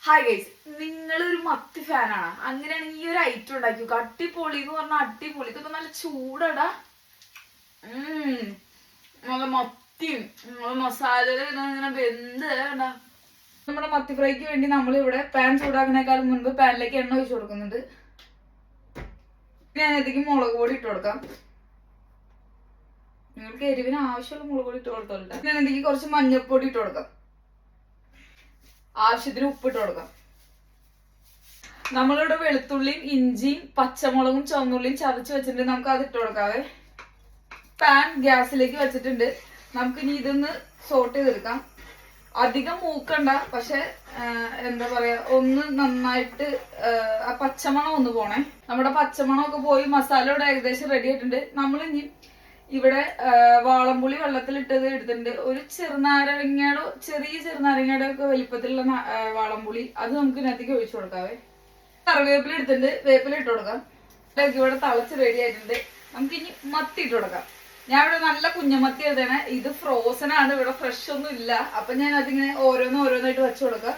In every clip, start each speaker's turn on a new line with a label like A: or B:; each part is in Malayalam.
A: ഹായ് ഗൈസ്, നിങ്ങളൊരു മത്തി ഫാനാണ്. അങ്ങനെയാണെങ്കിൽ ഈ ഒരു ഐറ്റം ഉണ്ടാക്കി അടിപൊളി എന്ന് പറഞ്ഞാൽ അടിപൊളി. ഇതൊക്കെ നല്ല ചൂടടാ. നല്ല മത്തിയും മസാല ഇങ്ങനെ വെന്ത് കണ്ടാ. നമ്മുടെ മത്തി ഫ്രൈക്ക് വേണ്ടി നമ്മളിവിടെ പാൻ ചൂടാക്കുന്നേക്കാളും മുൻപ് പാനിലേക്ക് എണ്ണ ഒഴിച്ചു കൊടുക്കുന്നുണ്ട്. ഞാൻ ഇതിലേക്ക് മുളക് പൊടി ഇട്ട് കൊടുക്കാം. നിങ്ങൾക്ക് എരിവിന് ആവശ്യമുള്ള മുളക് പൊടി ഇട്ട് കൊടുത്തോളൂ. ഞാൻ ഇതിലേക്ക് കുറച്ച് മഞ്ഞൾപ്പൊടി ഇട്ട് കൊടുക്കാം. ആവശ്യത്തിന് ഉപ്പിട്ട് കൊടുക്കാം. നമ്മളിവിടെ വെളുത്തുള്ളിയും ഇഞ്ചിയും പച്ചമുളകും ചുവന്നുള്ളിയും ചതച്ച് വെച്ചിട്ടുണ്ട്. നമുക്ക് അത് ഇട്ട് കൊടുക്കാവേ. പാൻ ഗ്യാസിലേക്ക് വെച്ചിട്ടുണ്ട്. നമുക്കിനി ഇതൊന്ന് സോട്ട് ചെയ്തെടുക്കാം. അധികം മൂക്കണ്ട, പക്ഷെ എന്താ പറയാ, ഒന്ന് നന്നായിട്ട് ആ പച്ചമണം ഒന്ന് പോണേ. നമ്മുടെ പച്ചമണം ഒക്കെ പോയി മസാല ഇവിടെ ഏകദേശം റെഡി ആയിട്ടുണ്ട്. നമ്മളിനി ഇവിടെ വാളംപുളി വെള്ളത്തിലിട്ടത് എടുത്തിട്ടുണ്ട്. ഒരു ചെറിയ ചെറുനാരങ്ങയുടെ ഒക്കെ വലിപ്പത്തിലുള്ള വാളംപുളി, അത് നമുക്ക് ഇതിനകത്തേക്ക് ഒഴിച്ചു കൊടുക്കാവേ. കറിവേപ്പില എടുത്തിട്ടുണ്ട്, വേപ്പില ഇട്ട് കൊടുക്കാം. ഇവിടെ തിളച്ച് റെഡി ആയിട്ടുണ്ട്. നമുക്ക് ഇനി മത്തി ഇട്ട് കൊടുക്കാം. ഞാൻ ഇവിടെ നല്ല കുഞ്ഞമത്തി എഴുതണേ. ഇത് ഫ്രോസൺ ആണ്, ഇവിടെ ഫ്രഷ് ഒന്നും ഇല്ല. അപ്പൊ ഞാൻ അതിങ്ങനെ ഓരോന്നായിട്ട് വെച്ചു കൊടുക്കാം.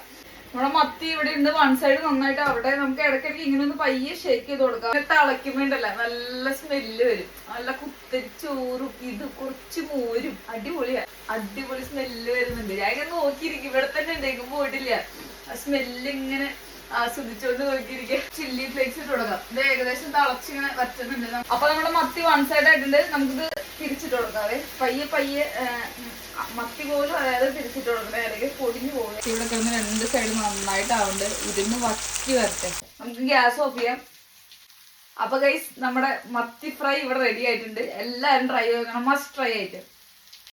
A: നമ്മുടെ മത്തി ഇവിടെ ഉണ്ട്. വൺ സൈഡ് നന്നായിട്ട് അവിടെ നമുക്ക് ഇടയ്ക്കിടയ്ക്ക് ഇങ്ങനെ ഒന്ന് പയ്യെ ഷേക്ക് ചെയ്ത് കൊടുക്കാം. തിളയ്ക്കുമ്പോണ്ടല്ല നല്ല സ്മെല്ല് വരും. നല്ല കുത്തരിച്ചോറും ഇത് കുറച്ച് മോരും അടിപൊളി സ്മെല്ല് വരുന്നുണ്ട്. ഞാൻ ഇങ്ങനെ നോക്കിയിരിക്കും. ഇവിടെ തന്നെ ഉണ്ടെങ്കിൽ പോയിട്ടില്ല. ആ സ്മെല്ല് ഇങ്ങനെ ആസ്വദിച്ചോണ്ട് നോക്കിയിരിക്കുക. ചില്ലി ഫ്ലേക്സ് ഇട്ട് കൊടുക്കാം. ഇത് ഏകദേശം തിളച്ചിങ്ങനെ വറ്റുന്നുണ്ട്. അപ്പൊ നമ്മുടെ മത്തി വൺ സൈഡ് ആയിട്ടുണ്ട്. നമുക്കിത് തിരിച്ചിട്ട് കൊടുക്കാവേ. പയ്യെ മത്തി പോലും അതായത് തിരിച്ചിട്ട് കൊടുക്കണേ, അല്ലെങ്കിൽ പൊടിഞ്ഞു പോകും. ഇവിടെ കിടന്ന് രണ്ട് സൈഡ് നന്നായിട്ടാവുണ്ട്. ഇതിന്ന് വറ്റി വരട്ടെ. നമുക്ക് ഗ്യാസ് ഓഫ് ചെയ്യാം. അപ്പൊ ഗൈസ്, നമ്മുടെ മത്തി ഫ്രൈ ഇവിടെ റെഡി ആയിട്ടുണ്ട്. എല്ലാവരും ട്രൈ ചെയ്യണം. മസ്റ്റ് ട്രൈ ആയിട്ട്.